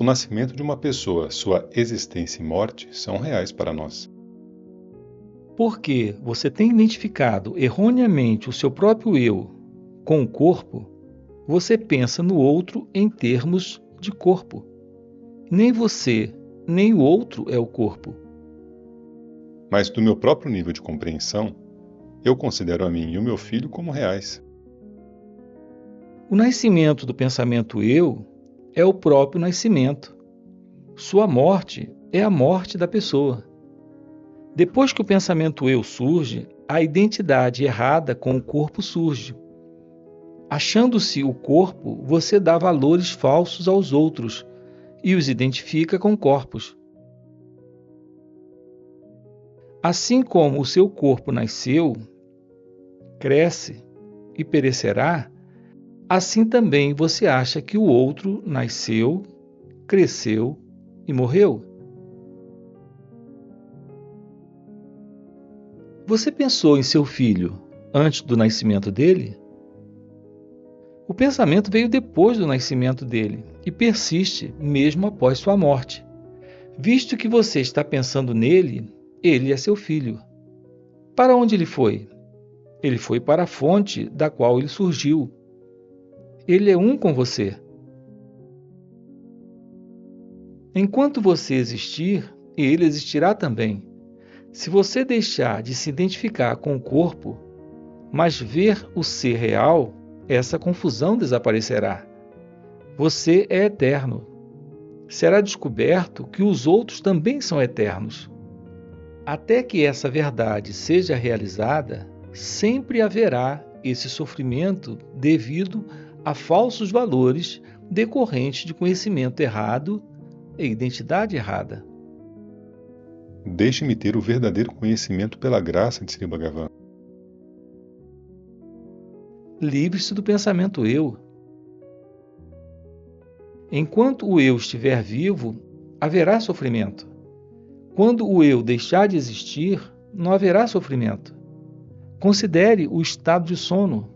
O nascimento de uma pessoa, sua existência e morte são reais para nós. Porque você tem identificado erroneamente o seu próprio eu com o corpo, você pensa no outro em termos de corpo. Nem você, nem o outro é o corpo. Mas do meu próprio nível de compreensão, eu considero a mim e o meu filho como reais. O nascimento do pensamento eu é o próprio nascimento. Sua morte é a morte da pessoa. Depois que o pensamento eu surge, a identidade errada com o corpo surge. Achando-se o corpo, você dá valores falsos aos outros e os identifica com corpos. Assim como o seu corpo nasceu, cresce e perecerá, assim também você acha que o outro nasceu, cresceu e morreu. Você pensou em seu filho antes do nascimento dele? O pensamento veio depois do nascimento dele e persiste mesmo após sua morte. Visto que você está pensando nele, ele é seu filho. Para onde ele foi? Ele foi para a fonte da qual ele surgiu. Ele é um com você. Enquanto você existir, ele existirá também. Se você deixar de se identificar com o corpo, mas ver o ser real, essa confusão desaparecerá. Você é eterno. Será descoberto que os outros também são eternos. Até que essa verdade seja realizada, sempre haverá esse sofrimento devido a falsos valores decorrentes de conhecimento errado e identidade errada. Deixe-me ter o verdadeiro conhecimento pela graça de Sri Bhagavan. Livre-se do pensamento eu. Enquanto o eu estiver vivo, haverá sofrimento. Quando o eu deixar de existir, não haverá sofrimento. Considere o estado de sono.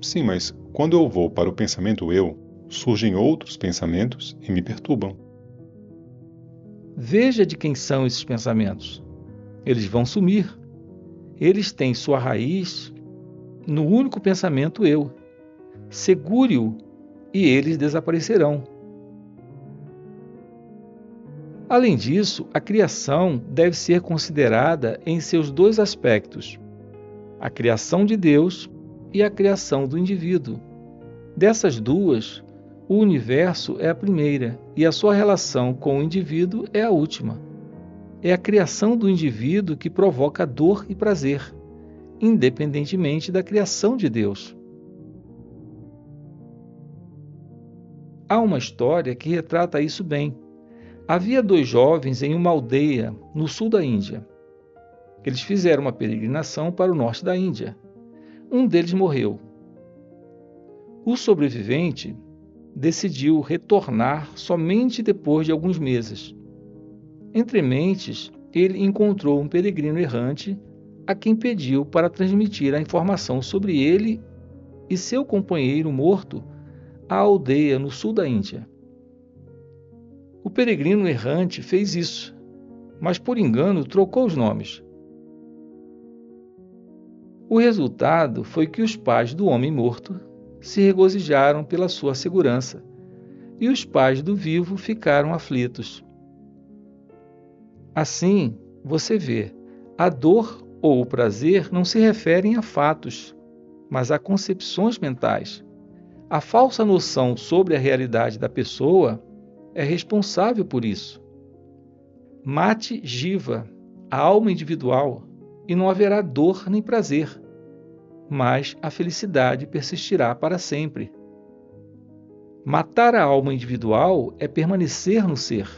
Sim, mas quando eu vou para o pensamento eu, surgem outros pensamentos e me perturbam. Veja de quem são esses pensamentos. Eles vão sumir. Eles têm sua raiz no único pensamento eu. Segure-o e eles desaparecerão. Além disso, a criação deve ser considerada em seus dois aspectos: a criação de Deus e a criação do indivíduo. Dessas duas, o universo é a primeira e a sua relação com o indivíduo é a última. É a criação do indivíduo que provoca dor e prazer, independentemente da criação de Deus. Há uma história que retrata isso bem. Havia dois jovens em uma aldeia no sul da Índia. Eles fizeram uma peregrinação para o norte da Índia. Um deles morreu. O sobrevivente decidiu retornar somente depois de alguns meses. Entre mentes, ele encontrou um peregrino errante a quem pediu para transmitir a informação sobre ele e seu companheiro morto à aldeia no sul da Índia. O peregrino errante fez isso, mas por engano trocou os nomes. O resultado foi que os pais do homem morto se regozijaram pela sua segurança e os pais do vivo ficaram aflitos. Assim, você vê, a dor ou o prazer não se referem a fatos, mas a concepções mentais. A falsa noção sobre a realidade da pessoa é responsável por isso. Mate Jiva, a alma individual, e não haverá dor nem prazer, mas a felicidade persistirá para sempre. Matar a alma individual é permanecer no ser.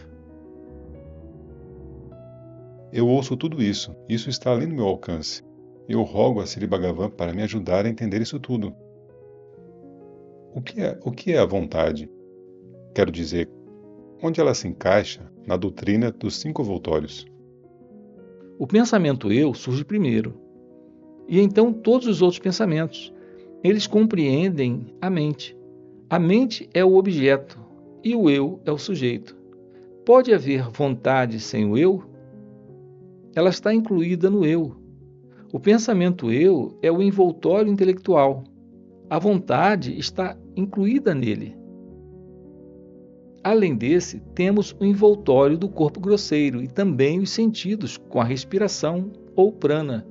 Eu ouço tudo isso. Isso está além do meu alcance. Eu rogo a Sri Bhagavan para me ajudar a entender isso tudo. O que é a vontade? Quero dizer, onde ela se encaixa na doutrina dos 5 voltórios? O pensamento eu surge primeiro, e então todos os outros pensamentos. Eles compreendem a mente. A mente é o objeto, e o eu é o sujeito. Pode haver vontade sem o eu? Ela está incluída no eu. O pensamento eu é o envoltório intelectual. A vontade está incluída nele. Além desse, temos o envoltório do corpo grosseiro e também os sentidos, com a respiração ou prana,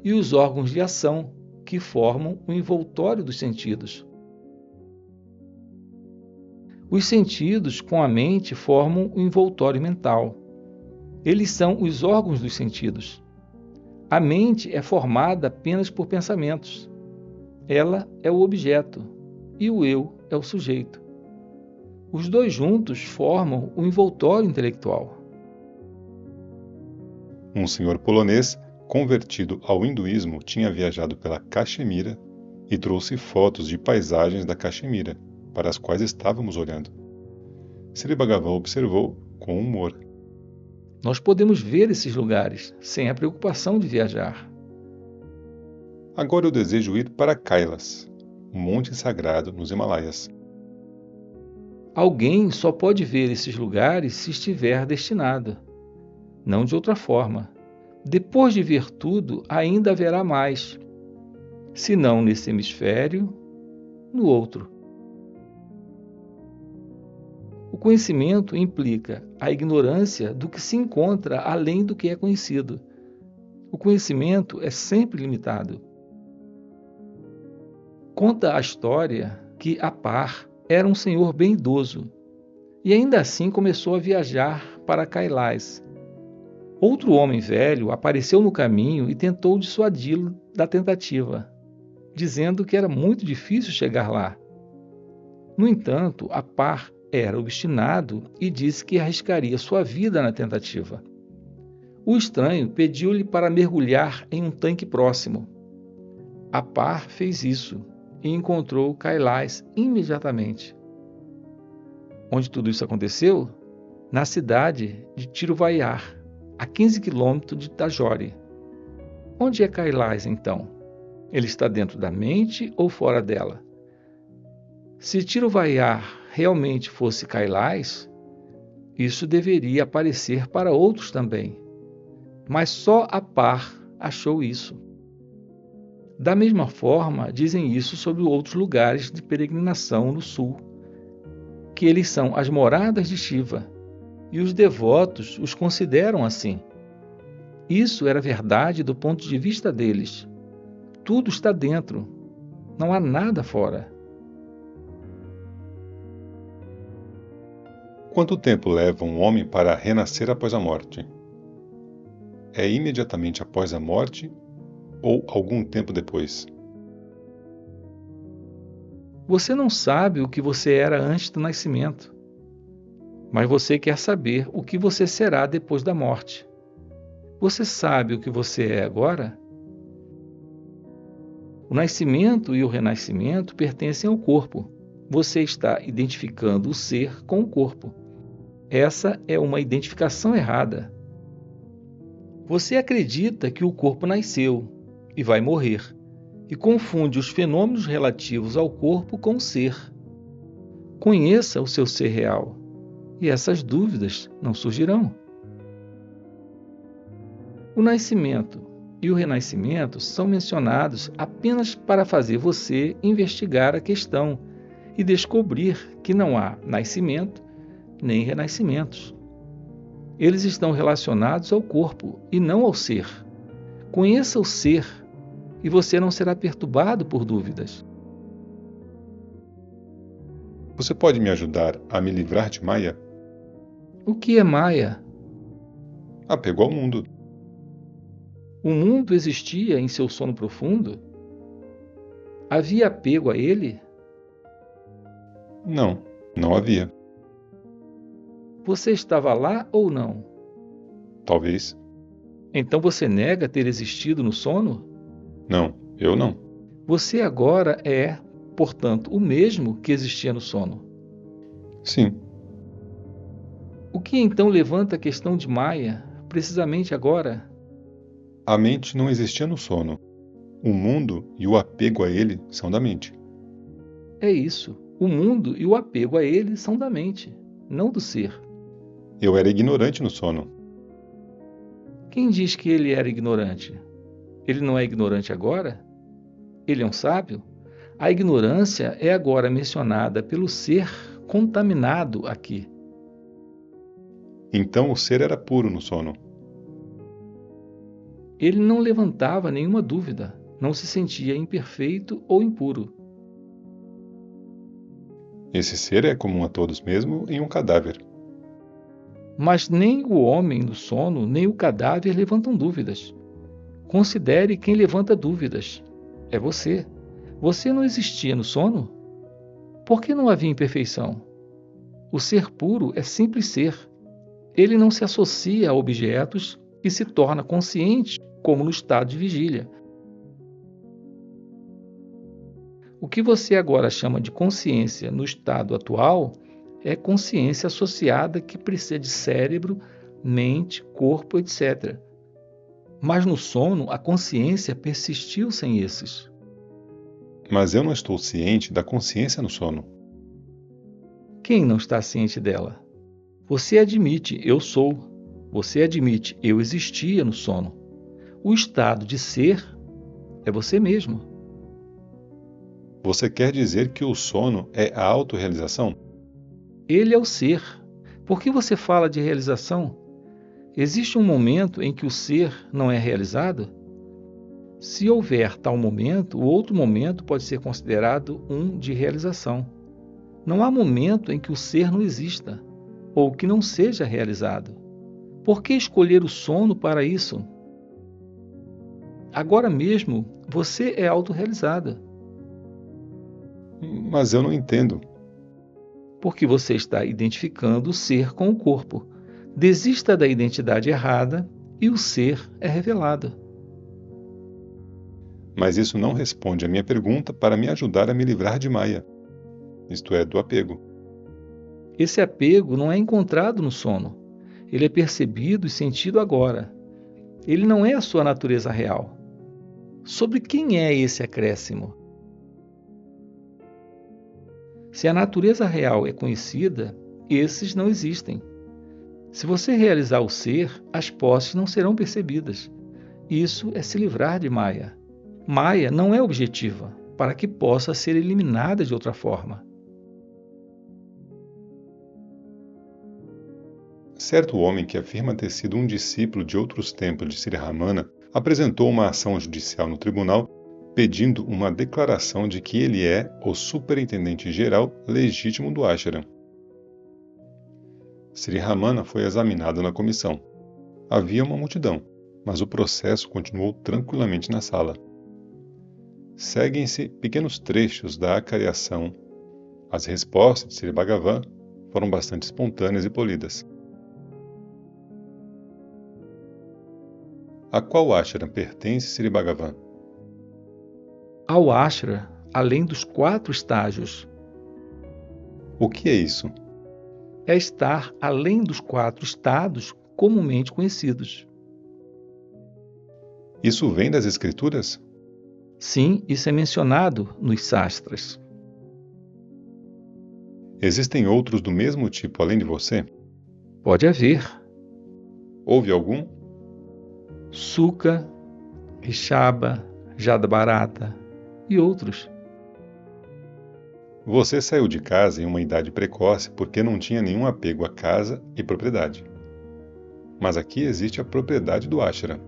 e os órgãos de ação, que formam o envoltório dos sentidos. Os sentidos, com a mente, formam o envoltório mental. Eles são os órgãos dos sentidos. A mente é formada apenas por pensamentos. Ela é o objeto e o eu é o sujeito. Os dois juntos formam o envoltório intelectual. Um senhor polonês, convertido ao hinduísmo, tinha viajado pela Caxemira e trouxe fotos de paisagens da Caxemira, para as quais estávamos olhando. Sri Bhagavan observou com humor. Nós podemos ver esses lugares sem a preocupação de viajar. Agora eu desejo ir para Kailas, um monte sagrado nos Himalaias. Alguém só pode ver esses lugares se estiver destinado, não de outra forma. Depois de ver tudo, ainda haverá mais, se não nesse hemisfério, no outro. O conhecimento implica a ignorância do que se encontra além do que é conhecido. O conhecimento é sempre limitado. Conta a história que Apar era um senhor bem idoso e ainda assim começou a viajar para Kailas. Outro homem velho apareceu no caminho e tentou dissuadi-lo da tentativa, dizendo que era muito difícil chegar lá. No entanto, Apar era obstinado e disse que arriscaria sua vida na tentativa. O estranho pediu-lhe para mergulhar em um tanque próximo. Apar fez isso e encontrou Kailas imediatamente. Onde tudo isso aconteceu? Na cidade de Tiruvaiar, a 15 quilômetros de Tajori. Onde é Kailas, então? Ele está dentro da mente ou fora dela? Se Tiruvaiar realmente fosse Kailas, isso deveria aparecer para outros também. Mas só Apar achou isso. Da mesma forma, dizem isso sobre outros lugares de peregrinação no sul, que eles são as moradas de Shiva, e os devotos os consideram assim. Isso era verdade do ponto de vista deles. Tudo está dentro, não há nada fora. Quanto tempo leva um homem para renascer após a morte? É imediatamente após a morte ou algum tempo depois? Você não sabe o que você era antes do nascimento, mas você quer saber o que você será depois da morte. Você sabe o que você é agora? O nascimento e o renascimento pertencem ao corpo. Você está identificando o ser com o corpo. Essa é uma identificação errada. Você acredita que o corpo nasceu e vai morrer, e confunde os fenômenos relativos ao corpo com o ser. Conheça o seu ser real, e essas dúvidas não surgirão. O nascimento e o renascimento são mencionados apenas para fazer você investigar a questão e descobrir que não há nascimento nem renascimentos. Eles estão relacionados ao corpo e não ao ser. Conheça o ser e você não será perturbado por dúvidas. Você pode me ajudar a me livrar de Maya? O que é Maya? Apego ao mundo. O mundo existia em seu sono profundo? Havia apego a ele? Não, não havia. Você estava lá ou não? Talvez. Então você nega ter existido no sono? Não, eu não. Você agora é, portanto, o mesmo que existia no sono. Sim. O que então levanta a questão de Maya, precisamente agora? A mente não existia no sono. O mundo e o apego a ele são da mente. É isso. O mundo e o apego a ele são da mente, não do ser. Eu era ignorante no sono. Quem diz que ele era ignorante? Ele não é ignorante agora? Ele é um sábio? A ignorância é agora mencionada pelo ser contaminado aqui. Então o ser era puro no sono. Ele não levantava nenhuma dúvida, não se sentia imperfeito ou impuro. Esse ser é comum a todos, mesmo em um cadáver. Mas nem o homem no sono, nem o cadáver levantam dúvidas. Considere quem levanta dúvidas. É você. Você não existia no sono? Por que não havia imperfeição? O ser puro é simples ser. Ele não se associa a objetos e se torna consciente, como no estado de vigília. O que você agora chama de consciência no estado atual é consciência associada que precisa de cérebro, mente, corpo, etc. Mas no sono, a consciência persistiu sem esses. Mas eu não estou ciente da consciência no sono. Quem não está ciente dela? Você admite, eu sou. Você admite, eu existia no sono. O estado de ser é você mesmo. Você quer dizer que o sono é a autorrealização? Ele é o ser. Por que você fala de realização? Existe um momento em que o ser não é realizado? Se houver tal momento, o outro momento pode ser considerado um de realização. Não há momento em que o ser não exista, ou que não seja realizado. Por que escolher o sono para isso? Agora mesmo, você é autorrealizada. Mas eu não entendo. Porque você está identificando o ser com o corpo. Desista da identidade errada e o ser é revelado. Mas isso não responde à minha pergunta para me ajudar a me livrar de Maya, isto é, do apego. Esse apego não é encontrado no sono. Ele é percebido e sentido agora. Ele não é a sua natureza real. Sobre quem é esse acréscimo? Se a natureza real é conhecida, esses não existem. Se você realizar o ser, as posses não serão percebidas. Isso é se livrar de Maya. Maya não é objetiva, para que possa ser eliminada de outra forma. Certo homem que afirma ter sido um discípulo de outros templos de Sri Ramana apresentou uma ação judicial no tribunal pedindo uma declaração de que ele é o superintendente geral legítimo do ashram. Sri Ramana foi examinado na comissão. Havia uma multidão, mas o processo continuou tranquilamente na sala. Seguem-se pequenos trechos da acariação. As respostas de Sri Bhagavan foram bastante espontâneas e polidas. A qual ashram pertence Sri Bhagavan? Ao ashra, além dos 4 estágios. O que é isso? É estar além dos 4 estados comumente conhecidos. Isso vem das escrituras? Sim, isso é mencionado nos sastras. Existem outros do mesmo tipo além de você? Pode haver. Houve algum? Suka, Rishaba, Jadabarata e outros. Você saiu de casa em uma idade precoce porque não tinha nenhum apego à casa e propriedade. Mas aqui existe a propriedade do ashram.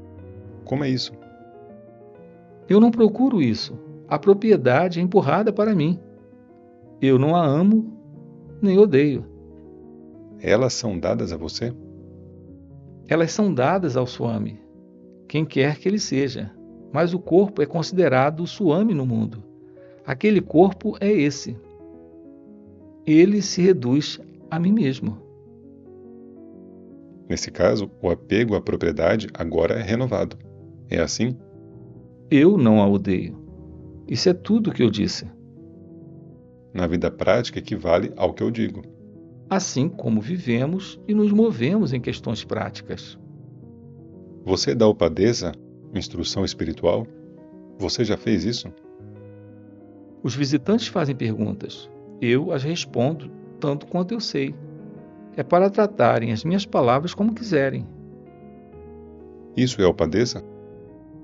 Como é isso? Eu não procuro isso. A propriedade é empurrada para mim. Eu não a amo, nem odeio. Elas são dadas a você? Elas são dadas ao Swami, quem quer que ele seja. Mas o corpo é considerado o Swami no mundo. Aquele corpo é esse. Ele se reduz a mim mesmo. Nesse caso, o apego à propriedade agora é renovado. É assim? Eu não a odeio. Isso é tudo o que eu disse. Na vida prática equivale ao que eu digo. Assim como vivemos e nos movemos em questões práticas. Você dá Upadesa, instrução espiritual? Você já fez isso? Os visitantes fazem perguntas. Eu as respondo tanto quanto eu sei. É para tratarem as minhas palavras como quiserem. Isso é o padeça?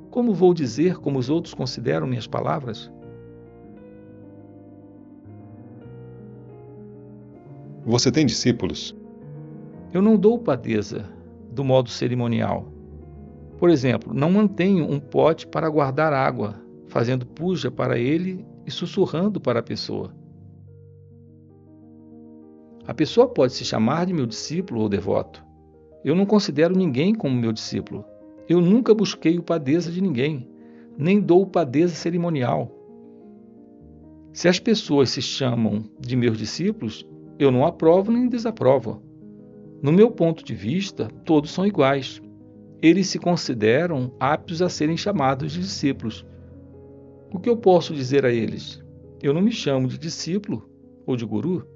Como vou dizer como os outros consideram minhas palavras? Você tem discípulos? Eu não dou padeza do modo cerimonial. Por exemplo, não mantenho um pote para guardar água, fazendo puja para ele e sussurrando para a pessoa. A pessoa pode se chamar de meu discípulo ou devoto. Eu não considero ninguém como meu discípulo. Eu nunca busquei o padeza de ninguém, nem dou o padeza cerimonial. Se as pessoas se chamam de meus discípulos, eu não aprovo nem desaprovo. No meu ponto de vista, todos são iguais. Eles se consideram aptos a serem chamados de discípulos. O que eu posso dizer a eles? Eu não me chamo de discípulo ou de guru.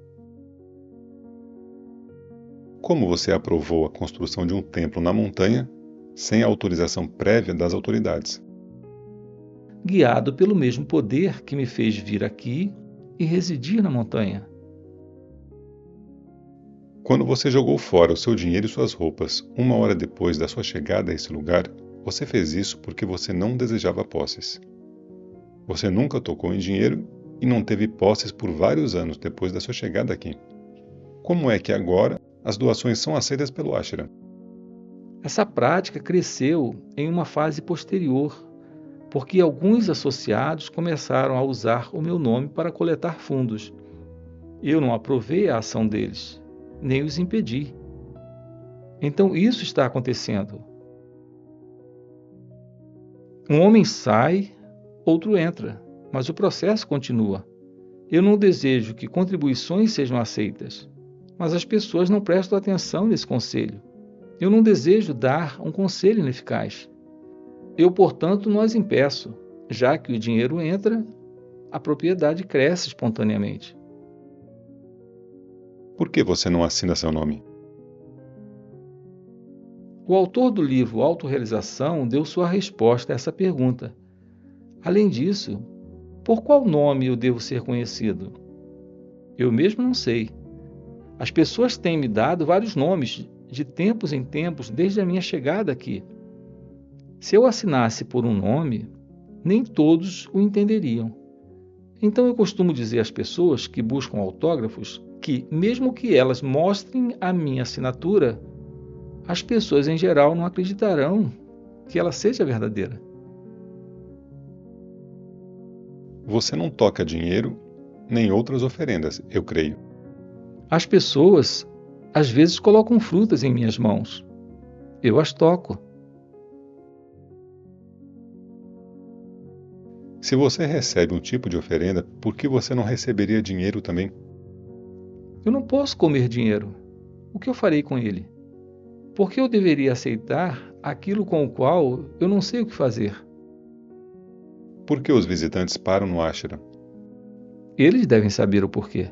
Como você aprovou a construção de um templo na montanha sem a autorização prévia das autoridades? Guiado pelo mesmo poder que me fez vir aqui e residir na montanha. Quando você jogou fora o seu dinheiro e suas roupas 1 hora depois da sua chegada a esse lugar, você fez isso porque você não desejava posses. Você nunca tocou em dinheiro e não teve posses por vários anos depois da sua chegada aqui. Como é que agora as doações são aceitas pelo Ashram? Essa prática cresceu em uma fase posterior, porque alguns associados começaram a usar o meu nome para coletar fundos. Eu não aprovei a ação deles, nem os impedi. Então isso está acontecendo. Um homem sai, outro entra, mas o processo continua. Eu não desejo que contribuições sejam aceitas, mas as pessoas não prestam atenção nesse conselho. Eu não desejo dar um conselho ineficaz. Eu, portanto, não as impeço. Já que o dinheiro entra, a propriedade cresce espontaneamente. Por que você não assina seu nome? O autor do livro Autorrealização deu sua resposta a essa pergunta. Além disso, por qual nome eu devo ser conhecido? Eu mesmo não sei. As pessoas têm me dado vários nomes, de tempos em tempos, desde a minha chegada aqui. Se eu assinasse por um nome, nem todos o entenderiam. Então eu costumo dizer às pessoas que buscam autógrafos que, mesmo que elas mostrem a minha assinatura, as pessoas em geral não acreditarão que ela seja verdadeira. Você não toca dinheiro nem outras oferendas, eu creio. As pessoas, às vezes, colocam frutas em minhas mãos. Eu as toco. Se você recebe um tipo de oferenda, por que você não receberia dinheiro também? Eu não posso comer dinheiro. O que eu farei com ele? Por que eu deveria aceitar aquilo com o qual eu não sei o que fazer? Por que os visitantes param no ashram? Eles devem saber o porquê.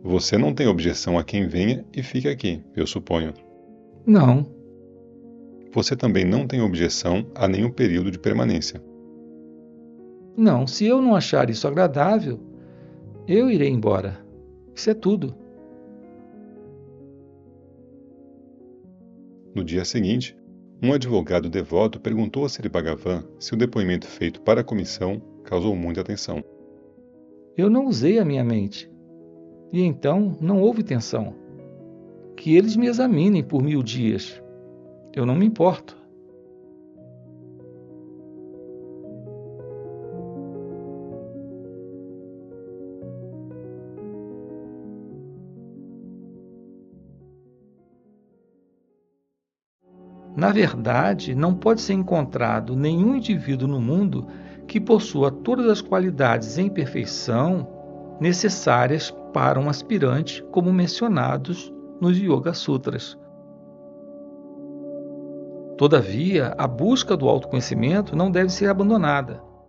Você não tem objeção a quem venha e fique aqui, eu suponho. Não, Você também não tem objeção a nenhum período de permanência. não. Se eu não achar isso agradável, eu irei embora. Isso é tudo. No dia seguinte, um advogado devoto perguntou a Sri Bhagavan se o depoimento feito para a comissão causou muita atenção. Eu não usei a minha mente. E então não houve tensão. Que eles me examinem por 1000 dias. Eu não me importo. Na verdade, não pode ser encontrado nenhum indivíduo no mundo que possua todas as qualidades em perfeição necessárias para um aspirante, como mencionados nos Yoga Sutras. Todavia, a busca do autoconhecimento não deve ser abandonada.